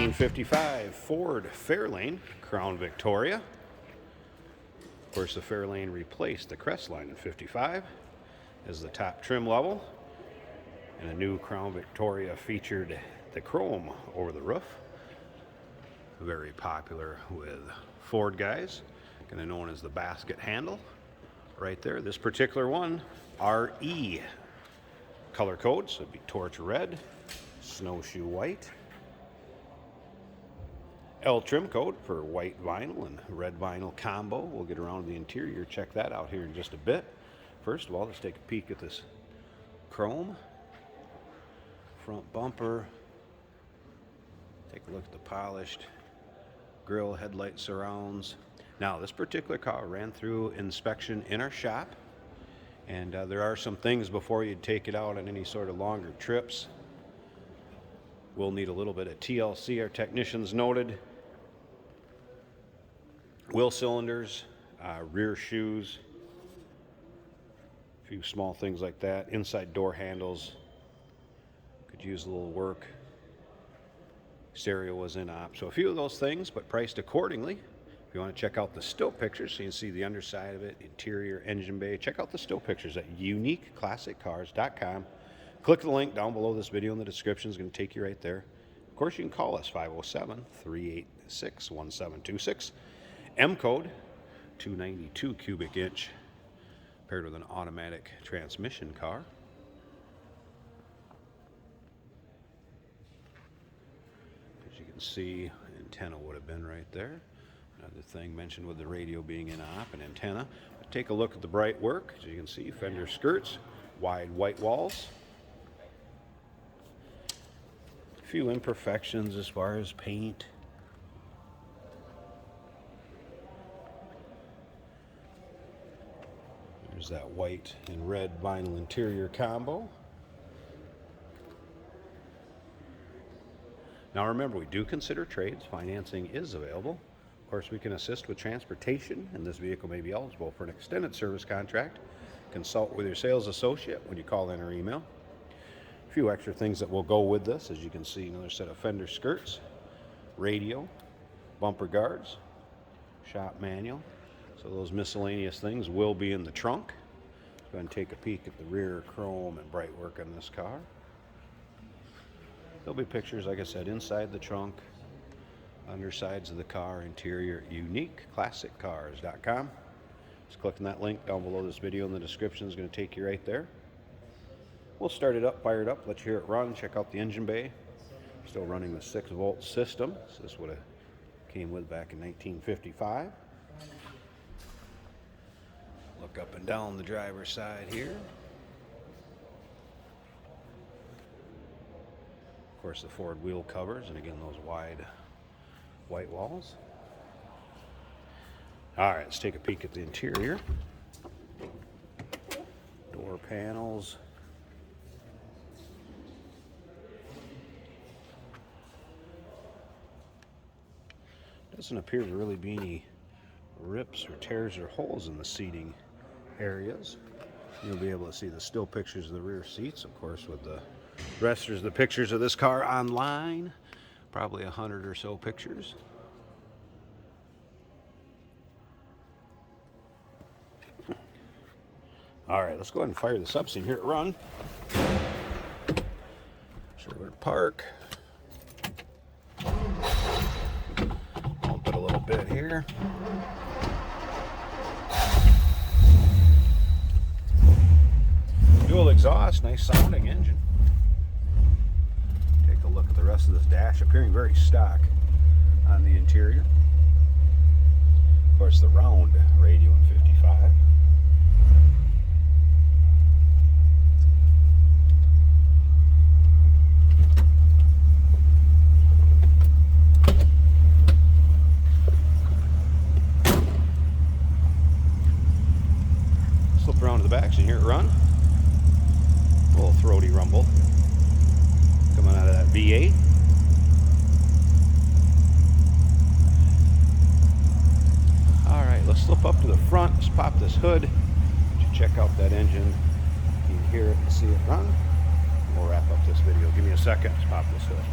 1955 Ford Fairlane Crown Victoria. Of course, the Fairlane replaced the Crestline in 55 as the top trim level, and a new Crown Victoria featured the chrome over the roof. Very popular with Ford guys, kind of known as the basket handle right there. This particular one, RE color code, so it'd be torch red, snowshoe white. L trim code for white vinyl and red vinyl combo. We'll get around to the interior, check that out here in just a bit. First of all, let's take a peek at this chrome. Front bumper. Take a look at the polished grille, headlight surrounds. Now, this particular car ran through inspection in our shop, and there are some things before you take it out on any sort of longer trips. We'll need a little bit of TLC, our technicians noted. Wheel cylinders, rear shoes, a few small things like that. Inside door handles could use a little work. Stereo was in op, so a few of those things, but priced accordingly. If you want to check out the still pictures so you can see the underside of it, interior, engine bay, check out the still pictures at uniqueclassiccars.com. Click the link down below this video in the description. It's going to take you right there. Of course, you can call us 507-386-1726. M code 292 cubic inch, paired with an automatic transmission car. As you can see, antenna would have been right there. Another thing mentioned with the radio being in op, an antenna. But take a look at the bright work. As you can see, fender skirts, wide white walls. A few imperfections as far as paint. There's that white and red vinyl interior combo. Now remember, we do consider trades. Financing is available. Of course, we can assist with transportation, and this vehicle may be eligible for an extended service contract. Consult with your sales associate when you call in or email. A few extra things that will go with this. As you can see, another set of fender skirts, radio, bumper guards, shop manual. So those miscellaneous things will be in the trunk. Go ahead and take a peek at the rear chrome and bright work on this car. There'll be pictures, like I said, inside the trunk, undersides of the car, interior, uniqueclassiccars.com. Just clicking that link down below this video in the description is going to take you right there. We'll start it up, fire it up, let you hear it run, check out the engine bay. Still running the 6-volt system. So this would have came with back in 1955. Look up and down the driver's side here. Of course, the Ford wheel covers, and again, those wide white walls. All right, let's take a peek at the interior. Door panels. Doesn't appear to really be any rips or tears or holes in the seating areas. You'll be able to see the still pictures of the rear seats, of course, with the rest of the pictures of this car online. Probably 100 or so pictures. All right, let's go ahead and fire this up so you can hear it run. Show where to park. Bump it a little bit here. Dual exhaust, nice sounding engine. Take a look at the rest of this dash, appearing very stock on the interior. Of course, the round radio in 55. Slip around to the back so you hear it run. A little throaty rumble coming out of that V8. All right, let's slip up to the front. Let's pop this hood. Check out that engine. You can hear it and see it run. We'll wrap up this video. Give me a second. Let's pop this hood.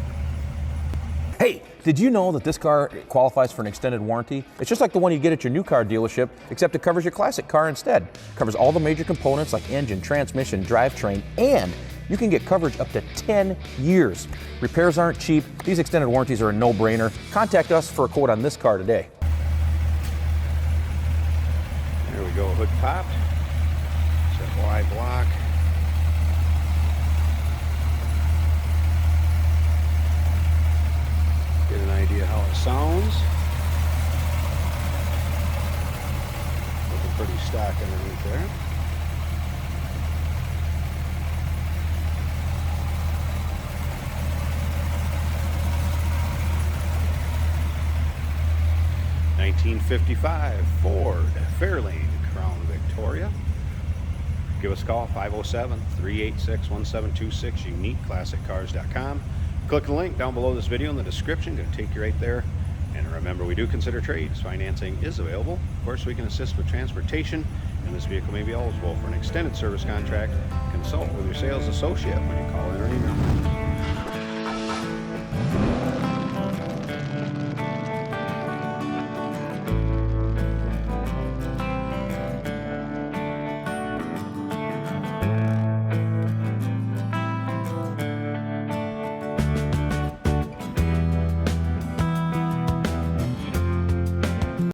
Hey, did you know that this car qualifies for an extended warranty? It's just like the one you get at your new car dealership, except it covers your classic car instead. It covers all the major components like engine, transmission, drivetrain, and you can get coverage up to 10 years. Repairs aren't cheap. These extended warranties are a no-brainer. Contact us for a quote on this car today. There we go, hood popped. Set wide block. Get an idea how it sounds. Looking pretty stock underneath there. '55 Ford Fairlane Crown Victoria. Give us a call, 507-386-1726, uniqueclassiccars.com. Click the link down below this video in the description. Going to take you right there. And remember, we do consider trades. Financing is available. Of course, we can assist with transportation, and this vehicle may be eligible for an extended service contract. Consult with your sales associate when you call in or email.